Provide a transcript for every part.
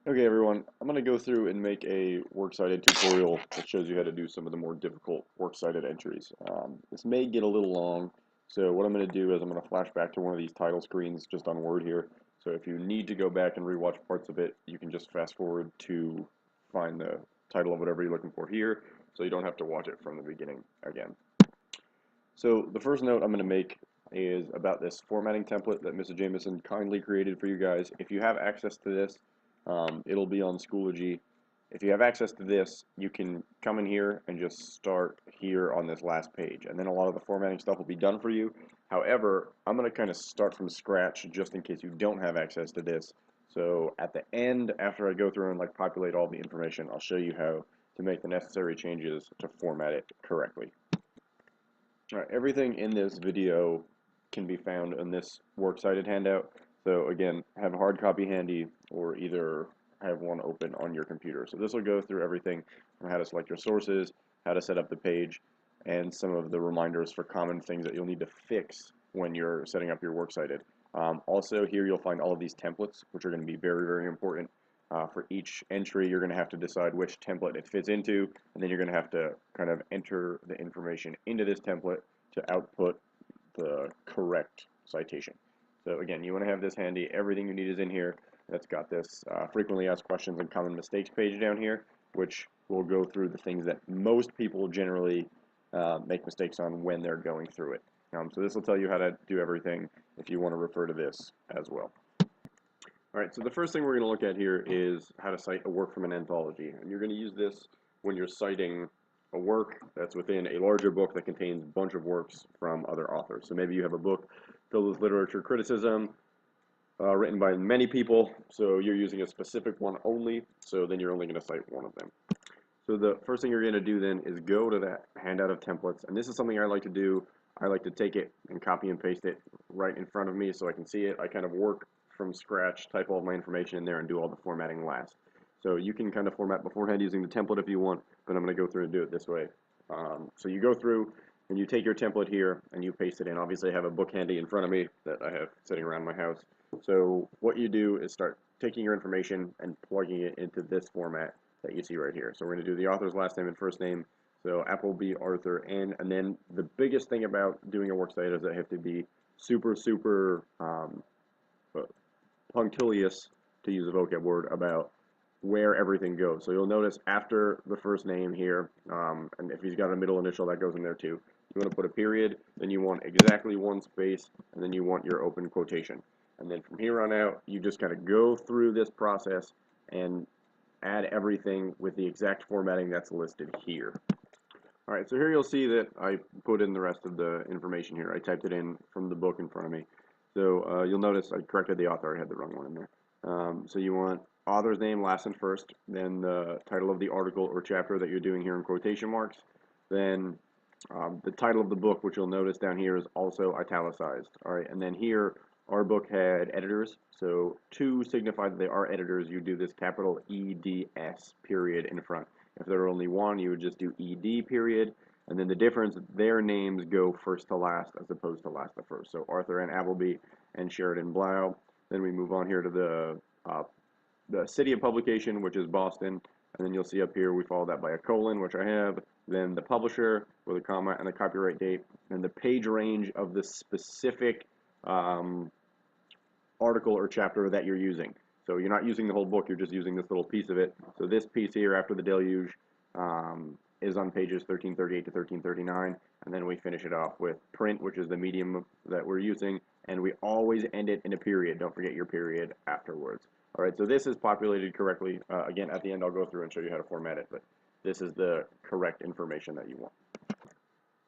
Okay everyone, I'm going to go through and make a works cited tutorial that shows you how to do some of the more difficult works cited entries. This may get a little long, so what I'm going to do is I'm going to flash back to one of these title screens just on Word here. So if you need to go back and rewatch parts of it, you can just fast forward to find the title of whatever you're looking for here, so you don't have to watch it from the beginning again. So the first note I'm going to make is about this formatting template that Mrs. Jameson kindly created for you guys. If you have access to this, it'll be on Schoology. If you have access to this, you can come in here and just start here on this last page, and then a lot of the formatting stuff will be done for you. However, I'm going to kind of start from scratch just in case you don't have access to this. So at the end, after I go through and populate all the information, I'll show you how to make the necessary changes to format it correctly. Alright, everything in this video can be found in this works cited handout. So again, have a hard copy handy or either have one open on your computer. So this will go through everything from how to select your sources, how to set up the page, and some of the reminders for common things that you'll need to fix when you're setting up your works cited. Also here you'll find all of these templates, which are going to be very, very important. For each entry, you're going to have to decide which template it fits into, and then you're going to have to kind of enter the information into this template to output the correct citation. So again, you want to have this handy. Everything you need is in here. That's got this frequently asked questions and common mistakes page down here, which will go through the things that most people generally make mistakes on when they're going through it. So this will tell you how to do everything if you want to refer to this as well. Alright, so the first thing we're going to look at here is how to cite a work from an anthology. And you're going to use this when you're citing a work that's within a larger book that contains a bunch of works from other authors. So maybe you have a book filled with literature criticism written by many people, so you're using a specific one only, so then you're only going to cite one of them. So the first thing you're going to do then is go to that handout of templates, and this is something I like to do. I like to take it and copy and paste it right in front of me so I can see it. I kind of work from scratch, type all of my information in there, and do all the formatting last. So you can kind of format beforehand using the template if you want, but I'm going to go through and do it this way. So you go through and you take your template here and you paste it in. Obviously I have a book handy in front of me that I have sitting around my house. So what you do is start taking your information and plugging it into this format that you see right here. So we're going to do the author's last name and first name. So Appleby, Arthur, N. And then the biggest thing about doing a works cited is that I have to be super, super punctilious, to use a vocab word, about where everything goes. So you'll notice after the first name here, and if he's got a middle initial, that goes in there too. You want to put a period, then you want exactly one space, and then you want your open quotation. And then from here on out, you just kind of go through this process and add everything with the exact formatting that's listed here. Alright, so here you'll see that I put in the rest of the information here. I typed it in from the book in front of me. So you'll notice I corrected the author. I had the wrong one in there. So you want author's name last and first, then the title of the article or chapter that you're doing here in quotation marks, then the title of the book, which you'll notice down here, is also italicized. Alright, and then here our book had editors, so to signify that they are editors, you do this capital EDS period in front. If there are only one, you would just do ED period, and then the difference, their names go first to last as opposed to last to first. So Arthur and Appleby and Sheridan Blau. Then we move on here to the city of publication, which is Boston, and then you'll see up here we follow that by a colon, which I have, then the publisher with a comma and the copyright date, and the page range of the specific article or chapter that you're using. So you're not using the whole book, you're just using this little piece of it. So this piece here after the deluge is on pages 1338 to 1339, and then we finish it off with print, which is the medium that we're using, and we always end it in a period. Don't forget your period afterwards. Alright, so this is populated correctly. Again, at the end I'll go through and show you how to format it, but this is the correct information that you want.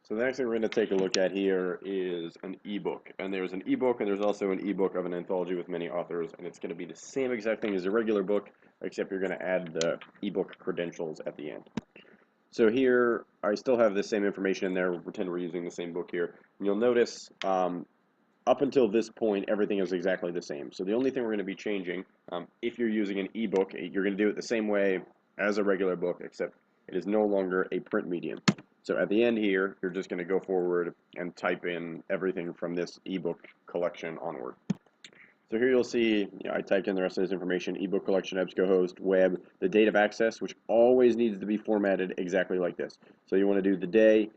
So the next thing we're going to take a look at here is an ebook. And there's an ebook and there's also an ebook of an anthology with many authors, and it's going to be the same exact thing as a regular book, except you're going to add the ebook credentials at the end. So here, I still have the same information in there. We'll pretend we're using the same book here. And you'll notice up until this point, everything is exactly the same. So the only thing we're going to be changing, if you're using an ebook, you're going to do it the same way as a regular book, except it is no longer a print medium. So at the end here, you're just going to go forward and type in everything from this ebook collection onward. So here you'll see, I typed in the rest of this information: ebook collection, EBSCO host, web, the date of access, which always needs to be formatted exactly like this. So you want to do the day,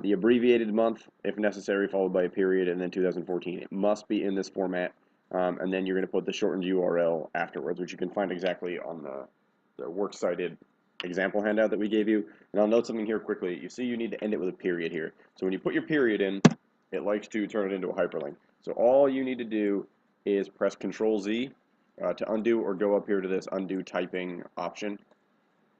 the abbreviated month, if necessary, followed by a period, and then 2014. It must be in this format, and then you're going to put the shortened URL afterwards, which you can find exactly on the works cited example handout that we gave you. And I'll note something here quickly. You see you need to end it with a period here. So when you put your period in, it likes to turn it into a hyperlink. So all you need to do is press Control Z to undo, or go up here to this undo typing option,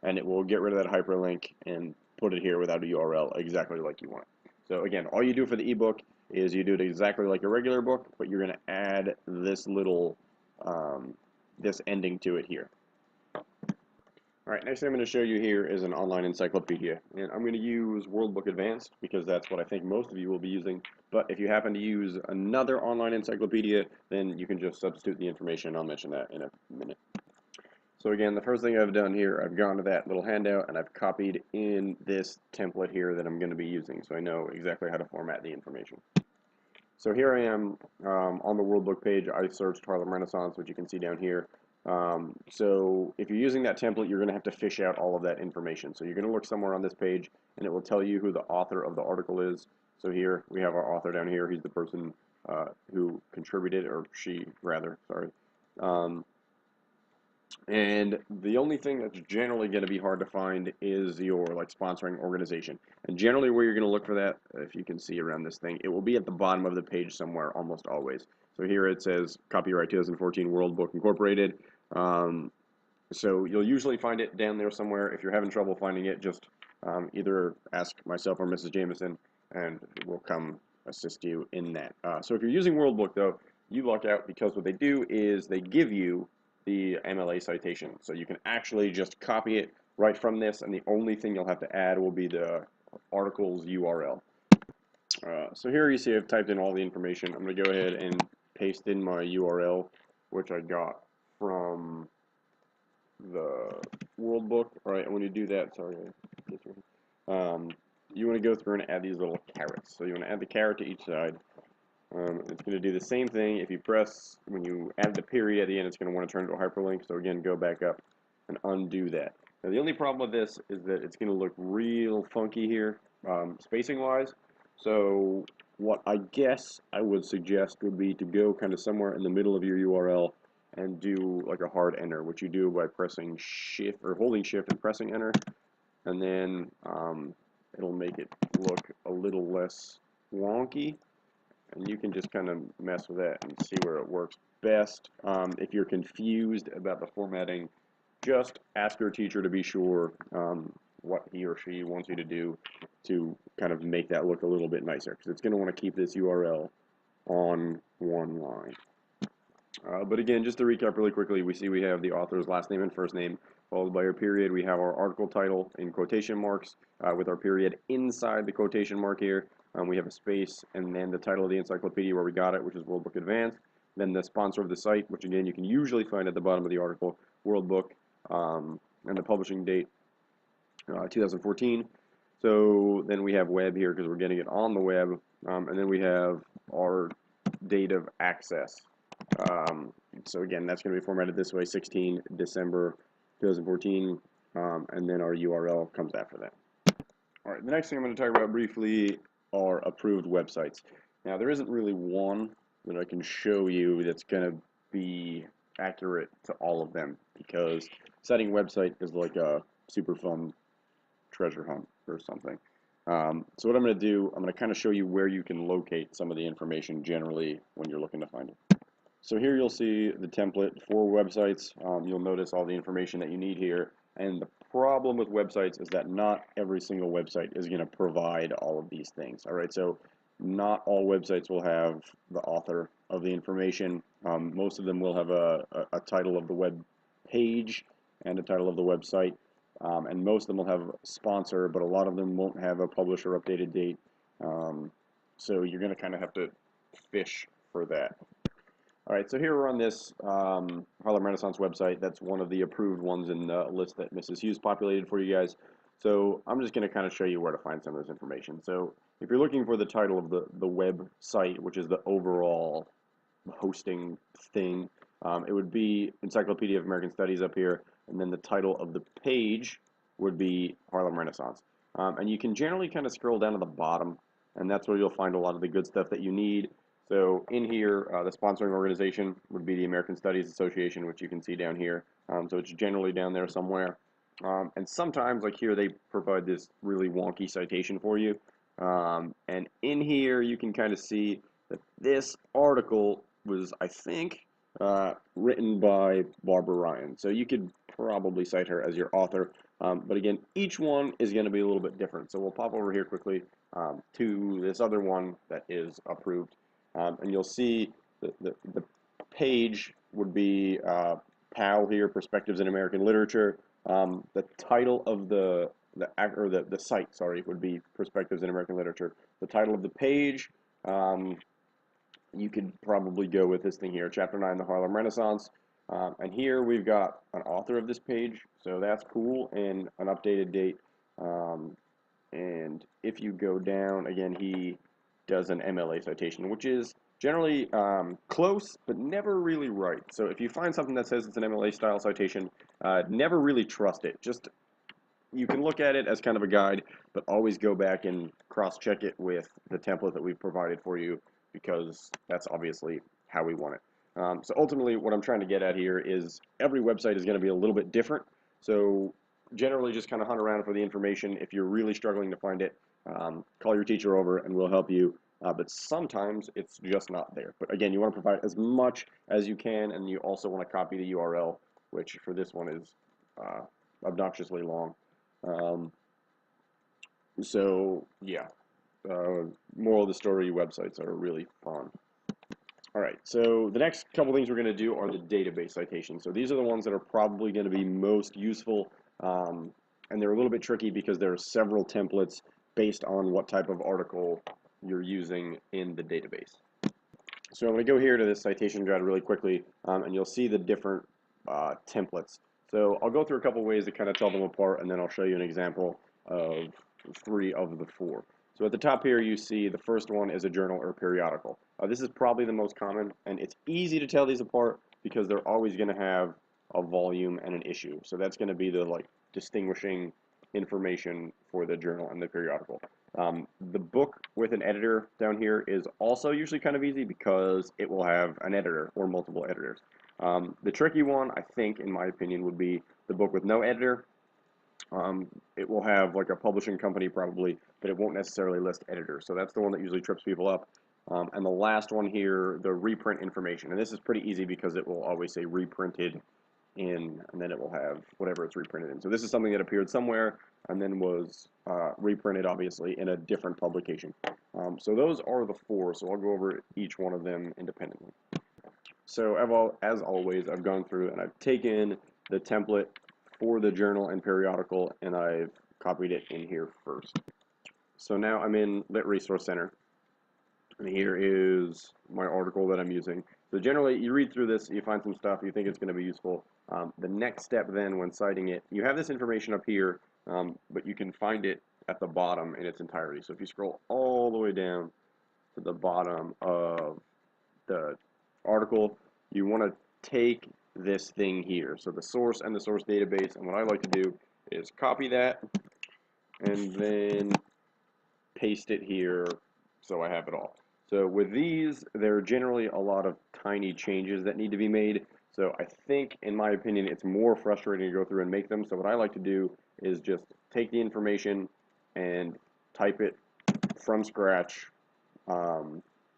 and it will get rid of that hyperlink and put it here without a URL exactly like you want it. So again, all you do for the ebook is you do it exactly like a regular book, but you're going to add this little this ending to it here. Alright, next thing I'm going to show you here is an online encyclopedia, and I'm going to use World Book Advanced because that's what I think most of you will be using, but if you happen to use another online encyclopedia, then you can just substitute the information. I'll mention that in a minute. So again, the first thing I've done here, I've gone to that little handout and I've copied in this template here that I'm going to be using, so I know exactly how to format the information. So here I am on the World Book page. I searched Harlem Renaissance, which you can see down here. So if you're using that template, you're going to have to fish out all of that information. So you're going to look somewhere on this page, and it will tell you who the author of the article is. So here we have our author down here. He's the person who contributed, or she rather, sorry. And the only thing that's generally going to be hard to find is your sponsoring organization. And generally where you're going to look for that, if you can see around this thing, it will be at the bottom of the page somewhere almost always. So here it says copyright 2014 World Book Incorporated. So you'll usually find it down there somewhere. If you're having trouble finding it, just either ask myself or Mrs. Jameson, and we'll come assist you in that. So if you're using World Book, though, you luck out, because what they do is they give you the MLA citation. So you can actually just copy it right from this, and the only thing you'll have to add will be the article's URL. So here you see I've typed in all the information. I'm going to go ahead and paste in my URL, which I got from the World Book. All right, and when you do that, sorry, you want to go through and add these little carrots. So you want to add the carrot to each side. It's going to do the same thing. If you press, when you add the period at the end, it's going to want to turn into a hyperlink. So again, go back up and undo that. Now the only problem with this is that it's going to look real funky here, spacing wise. So what I guess I would suggest would be to go kind of somewhere in the middle of your URL and do like a hard enter, which you do by pressing shift, or holding shift and pressing enter, and then it'll make it look a little less wonky. And you can just kind of mess with that and see where it works best. If you're confused about the formatting, just ask your teacher to be sure what he or she wants you to do to kind of make that look a little bit nicer, because it's going to want to keep this URL on one line. But again, just to recap really quickly, we see we have the author's last name and first name, followed by our period. We have our article title in quotation marks with our period inside the quotation mark here. We have a space, and then the title of the encyclopedia where we got it, which is World Book Advanced. Then the sponsor of the site, which again you can usually find at the bottom of the article, World Book, and the publishing date, 2014. So then we have web here because we're getting it on the web, and then we have our date of access. So again, that's going to be formatted this way: 16 December 2014, and then our URL comes after that. All right, the next thing I'm going to talk about briefly are approved websites. Now, there isn't really one that I can show you that's going to be accurate to all of them, because setting website is like a super fun treasure hunt or something. So what I'm going to do, I'm going to kind of show you where you can locate some of the information generally when you're looking to find it. So here you'll see the template for websites. You'll notice all the information that you need here. And the problem with websites is that not every single website is going to provide all of these things. All right, so not all websites will have the author of the information. Most of them will have a title of the web page and a title of the website. And most of them will have a sponsor, but a lot of them won't have a publisher updated date. So you're going to kind of have to fish for that. All right, so here we're on this Harlem Renaissance website. That's one of the approved ones in the list that Mrs. Hughes populated for you guys. So I'm just going to kind of show you where to find some of this information. So if you're looking for the title of the website, which is the overall hosting thing. It would be Encyclopedia of American Studies up here, and then the title of the page would be Harlem Renaissance. And you can generally kind of scroll down to the bottom, and that's where you'll find a lot of the good stuff that you need. So in here, the sponsoring organization would be the American Studies Association, which you can see down here. So it's generally down there somewhere. And sometimes, like here, they provide this really wonky citation for you. And in here, you can kind of see that this article was, I think, written by Barbara Ryan. So you could probably cite her as your author. But again, each one is going to be a little bit different. So we'll pop over here quickly to this other one that is approved. And you'll see the page would be PAL here, Perspectives in American Literature. The title of the site, sorry, would be Perspectives in American Literature. The title of the page, you could probably go with this thing here, Chapter 9, The Harlem Renaissance. And here we've got an author of this page, so that's cool, and an updated date. And if you go down, again, he does an MLA citation, which is generally close, but never really right. So if you find something that says it's an MLA style citation, never really trust it. Just, you can look at it as kind of a guide, but always go back and cross-check it with the template that we've provided for you, because that's obviously how we want it. So ultimately, what I'm trying to get at here is every website is going to be a little bit different. So generally, just kind of hunt around for the information. If you're really struggling to find it, call your teacher over and we'll help you. But sometimes it's just not there. But again, you want to provide as much as you can, and you also want to copy the URL, which for this one is obnoxiously long. So yeah, moral of the story, websites are really fun. All right, so the next couple things we're going to do are the database citations. So these are the ones that are probably going to be most useful, and they're a little bit tricky because there are several templates based on what type of article you're using in the database. So I'm going to go here to this citation guide really quickly, and you'll see the different templates. So I'll go through a couple ways to kind of tell them apart, and then I'll show you an example of 3 of the 4. So at the top here, you see the first one is a journal or periodical. This is probably the most common, and it's easy to tell these apart because they're always going to have a volume and an issue. So that's going to be the distinguishing information for the journal and the periodical. The book with an editor down here is also usually kind of easy because it will have an editor or multiple editors. The tricky one, I think, in my opinion, would be the book with no editor. It will have like a publishing company probably, but it won't necessarily list editors. So that's the one that usually trips people up. And the last one here, the reprint information. And this is pretty easy because it will always say reprinted in, and then it will have whatever it's reprinted in. So this is something that appeared somewhere and then was reprinted, obviously, in a different publication. So those are the 4. So I'll go over each one of them independently. So as always, I've gone through and I've taken the template for the journal and periodical, and I've copied it in here first. So now I'm in Lit Resource Center, and here is my article that I'm using. So generally, you read through this, you find some stuff, you think it's going to be useful. The next step then, when citing it, you have this information up here, but you can find it at the bottom in its entirety. So if you scroll all the way down to the bottom of the article, you want to take this thing here, so the source and the source database, and what I like to do is copy that and then paste it here so I have it all. So with these, there are generally a lot of tiny changes that need to be made, so I think, in my opinion, it's more frustrating to go through and make them. So what I like to do is just take the information and type it from scratch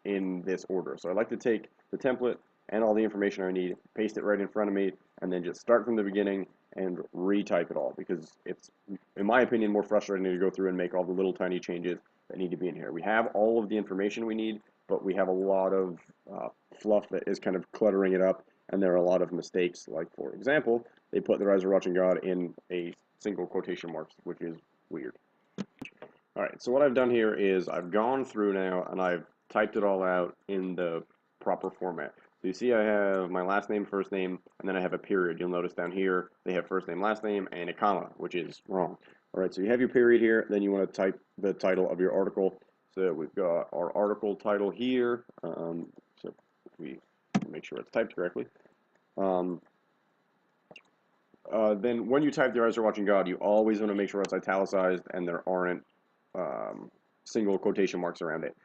in this order. So I like to take the template and all the information I need, paste it right in front of me, and then just start from the beginning and retype it all, because it's, in my opinion, more frustrating to go through and make all the little tiny changes that need to be in here. We have all of the information we need, but we have a lot of fluff that is kind of cluttering it up, and there are a lot of mistakes. Like, for example, they put "the rise of watching God" in a single quotation marks, which is weird. All right, so what I've done here is I've gone through now and I've typed it all out in the proper format. So you see I have my last name, first name, and then I have a period. You'll notice down here they have first name, last name, and a comma, which is wrong. All right, so you have your period here, then you want to type the title of your article. So we've got our article title here. So if we make sure it's typed correctly. Then when you type "Your eyes are watching God," you always want to make sure it's italicized and there aren't single quotation marks around it.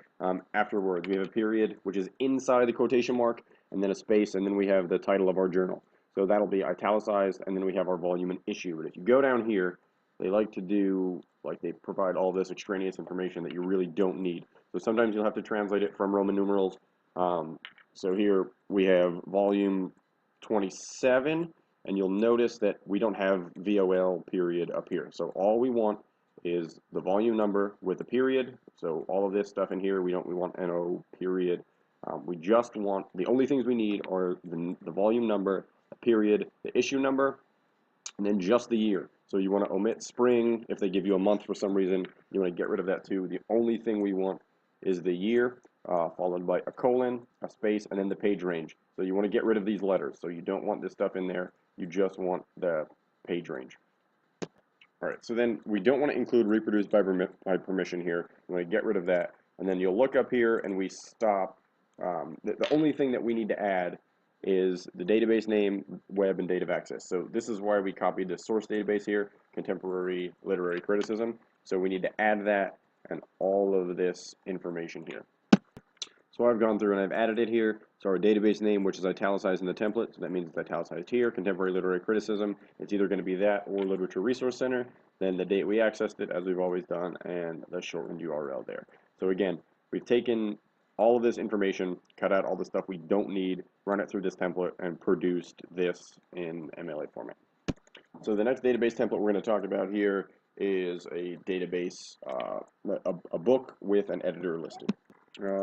Afterwards, we have a period, which is inside the quotation mark, and then a space, and then we have the title of our journal. So that'll be italicized, and then we have our volume and issue. But if you go down here, they like to do, like they provide all this extraneous information that you really don't need. So sometimes you'll have to translate it from Roman numerals. So here we have volume 27, and you'll notice that we don't have VOL period up here. So all we want is the volume number with a period. So all of this stuff in here, we want NO period. We just want, the only things we need are the volume number, a period, the issue number, and then just the year. So you want to omit spring. If they give you a month for some reason, you want to get rid of that too. The only thing we want is the year, followed by a colon, a space, and then the page range. So you want to get rid of these letters. So you don't want this stuff in there. You just want the page range. All right, so then we don't want to include reproduce by permission here. You want to get rid of that. And then you'll look up here and we stop. The only thing that we need to add is the database name, web, and date of access. So this is why we copied the source database here, Contemporary Literary Criticism. So we need to add that and all of this information here. So I've gone through and I've added it here. So our database name, which is italicized in the template, so that means it's italicized here, Contemporary Literary Criticism. It's either going to be that or Literature Resource Center, then the date we accessed it, as we've always done, and the shortened URL there. So again, we've taken all of this information, cut out all the stuff we don't need, run it through this template, and produced this in MLA format. So the next database template we're going to talk about here is a database, a book with an editor listed.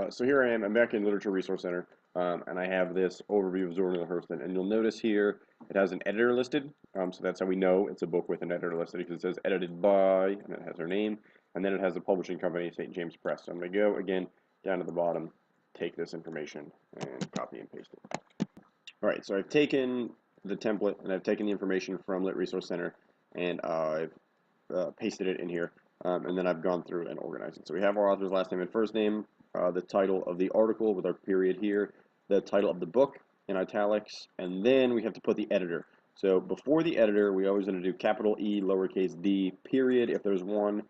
So here I am, I'm back in Literature Resource Center, and I have this overview of Zora Neale Hurston, and you'll notice here it has an editor listed, so that's how we know it's a book with an editor listed, because it says edited by, and it has her name, and then it has the publishing company, St. James Press. So I'm going to go, again, down to the bottom, take this information, and copy and paste it. Alright, so I've taken the template, and I've taken the information from Lit Resource Center, and I've pasted it in here, and then I've gone through and organized it. So we have our author's last name and first name, the title of the article with our period here, the title of the book in italics, and then we have to put the editor. So before the editor, we always want to do capital E, lowercase d, period, if there's one,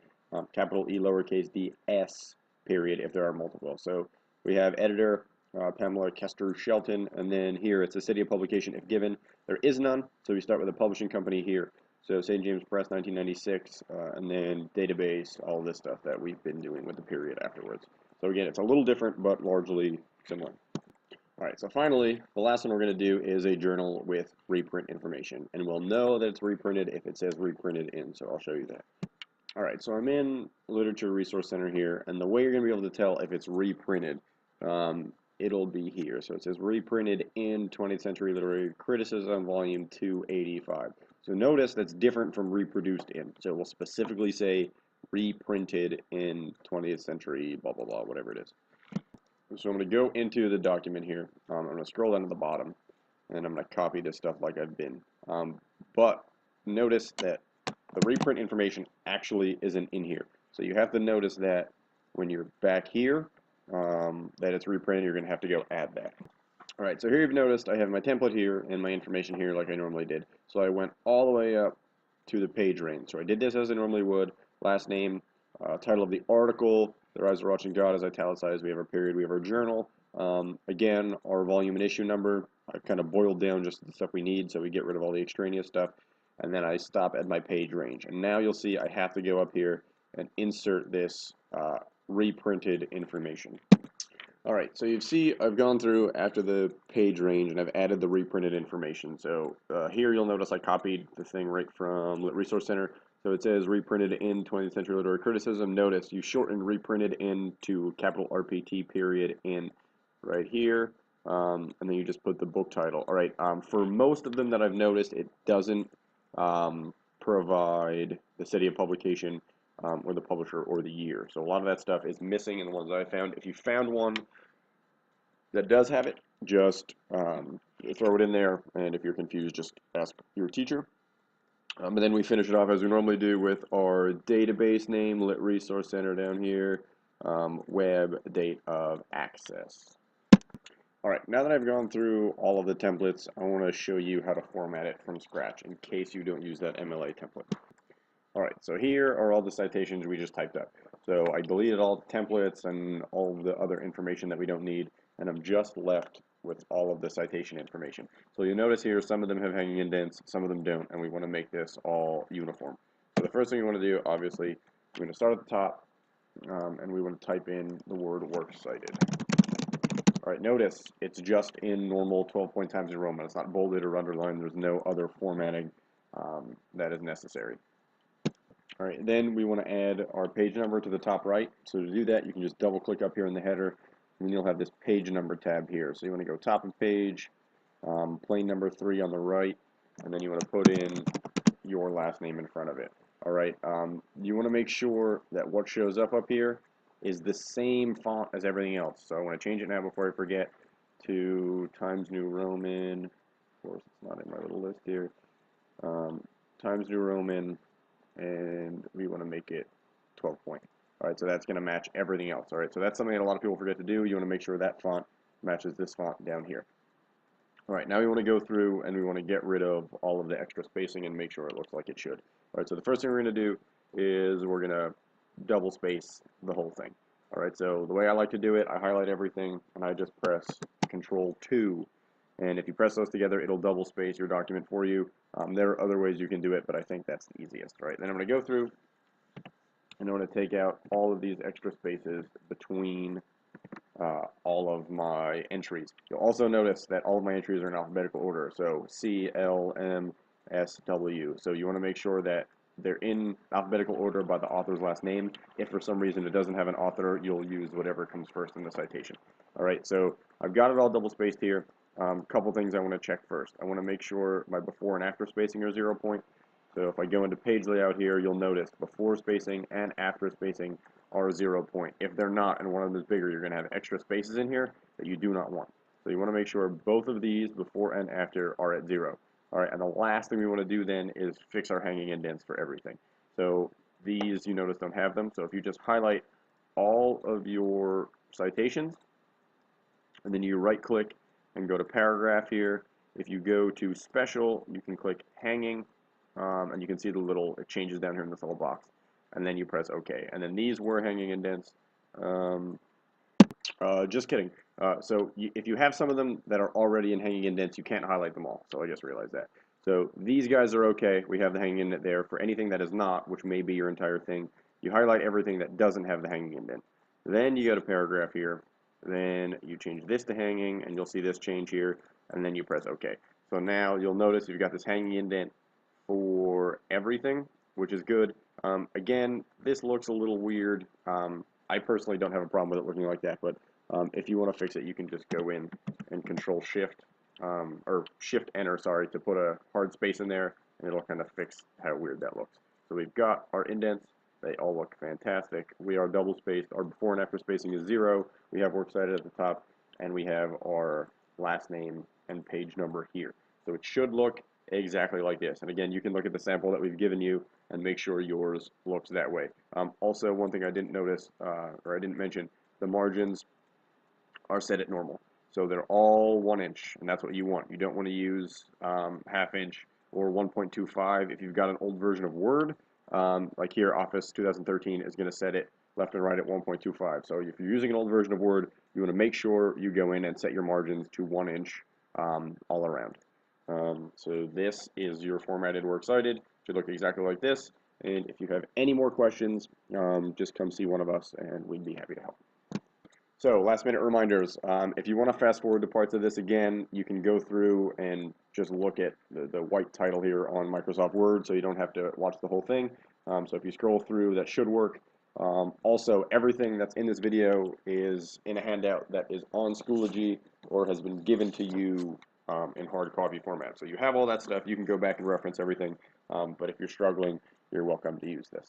capital E, lowercase d, s, period, if there are multiple. So we have editor, Pamela Kester Shelton, and then here it's the city of publication if given. There is none, so we start with the publishing company here. So St. James Press, 1996, and then database, all this stuff that we've been doing with the period afterwards. So again, it's a little different, but largely similar. All right, so finally, the last one we're going to do is a journal with reprint information. And we'll know that it's reprinted if it says reprinted in, so I'll show you that. All right, so I'm in Literature Resource Center here, and the way you're going to be able to tell if it's reprinted, it'll be here. So it says reprinted in 20th Century Literary Criticism, volume 285. So notice that's different from reproduced in. So it will specifically say reprinted in 20th century, blah, blah, blah, whatever it is. So I'm going to go into the document here. I'm going to scroll down to the bottom, and I'm going to copy this stuff like I've been. But notice that the reprint information actually isn't in here. So you have to notice that when you're back here, that it's reprinted, you're going to have to go add that. All right, so here you've noticed I have my template here and my information here like I normally did. So I went all the way up to the page range. So I did this as I normally would. Last name, title of the article, The Rise of Watching God is italicized. We have our period, we have our journal. Again, our volume and issue number. I kind of boiled down just the stuff we need, so we get rid of all the extraneous stuff. And then I stop at my page range. And now you'll see I have to go up here and insert this reprinted information. All right, so you see I've gone through after the page range and I've added the reprinted information. So here you'll notice I copied the thing right from Lit Resource Center. So it says reprinted in 20th Century Literary Criticism. Notice you shortened reprinted in to capital RPT period in right here. And then you just put the book title. All right, for most of them that I've noticed, it doesn't provide the city of publication or the publisher or the year. So a lot of that stuff is missing in the ones I found. If you found one that does have it, just throw it in there, and if you're confused, just ask your teacher. And then we finish it off as we normally do with our database name, Lit Resource Center down here, web, date of access. Alright, now that I've gone through all of the templates, I want to show you how to format it from scratch in case you don't use that MLA template. Alright, so here are all the citations we just typed up. So I deleted all the templates and all of the other information that we don't need, and I'm just left with all of the citation information. So you'll notice here some of them have hanging indents, some of them don't, and we want to make this all uniform. So the first thing we want to do, obviously, we're going to start at the top, and we want to type in the word works cited. Alright, notice it's just in normal 12-point Times New Roman. It's not bolded or underlined. There's no other formatting that is necessary. Alright, then we want to add our page number to the top right. So to do that, you can just double click up here in the header, and then you'll have this page number tab here. So you want to go top of page, plain number 3 on the right, and then you want to put in your last name in front of it. Alright, you want to make sure that what shows up here is the same font as everything else. So I want to change it now before I forget to Times New Roman. Of course, it's not in my little list here. Times New Roman, and we want to make it 12 point. Alright, so that's going to match everything else. Alright, so that's something that a lot of people forget to do. You want to make sure that font matches this font down here. Alright, now we want to go through and we want to get rid of all of the extra spacing and make sure it looks like it should. Alright, so the first thing we're going to do is we're going to double space the whole thing. Alright, so the way I like to do it, I highlight everything and I just press Control 2. And if you press those together, it'll double space your document for you. There are other ways you can do it, but I think that's the easiest. Right, then I'm going to go through and I'm going to take out all of these extra spaces between all of my entries. You'll also notice that all of my entries are in alphabetical order, so C, L, M, S, W. So you want to make sure that they're in alphabetical order by the author's last name. If for some reason it doesn't have an author, you'll use whatever comes first in the citation. Alright, so I've got it all double spaced here. Couple things I want to check first. I want to make sure my before and after spacing are 0 point. So if I go into page layout here, you'll notice before spacing and after spacing are 0 point. If they're not and one of them is bigger, you're going to have extra spaces in here that you do not want. So you want to make sure both of these, before and after, are at 0. Alright, and the last thing we want to do then is fix our hanging indents for everything. So these, you notice, don't have them. So if you just highlight all of your citations, and then you right click and go to paragraph here. If you go to special, you can click hanging, and you can see the little, it changes down here in this little box. And then you press OK. And then these were hanging indents. Just kidding. So if you have some of them that are already in hanging indents, you can't highlight them all. So I just realized that. So these guys are okay. We have the hanging indent there. For anything that is not, which may be your entire thing, you highlight everything that doesn't have the hanging indent. Then you go to paragraph here. Then you change this to hanging, and you'll see this change here. And then you press OK. So now you'll notice you've got this hanging indent for everything, which is good. Again, this looks a little weird. I personally don't have a problem with it looking like that, but if you want to fix it, you can just go in and Control Shift, or Shift Enter, sorry, to put a hard space in there, and it'll kind of fix how weird that looks. So we've got our indents. They all look fantastic. We are double spaced. Our before and after spacing is 0. We have works cited at the top, and we have our last name and page number here. So it should look exactly like this. And again, you can look at the sample that we've given you and make sure yours looks that way. Also, one thing I didn't notice, or I didn't mention, the margins are set at normal. So they're all 1 inch, and that's what you want. You don't want to use ½ inch or 1.25. If you've got an old version of Word, like here, Office 2013 is going to set it left and right at 1.25. So if you're using an old version of Word, you want to make sure you go in and set your margins to 1 inch all around. So this is your formatted works cited. It should look exactly like this. And if you have any more questions, just come see one of us, and we'd be happy to help. So last minute reminders, if you want to fast forward to parts of this again, you can go through and just look at the white title here on Microsoft Word, so you don't have to watch the whole thing. So if you scroll through, that should work. Also, everything that's in this video is in a handout that is on Schoology or has been given to you in hard copy format. So you have all that stuff. You can go back and reference everything, but if you're struggling, you're welcome to use this.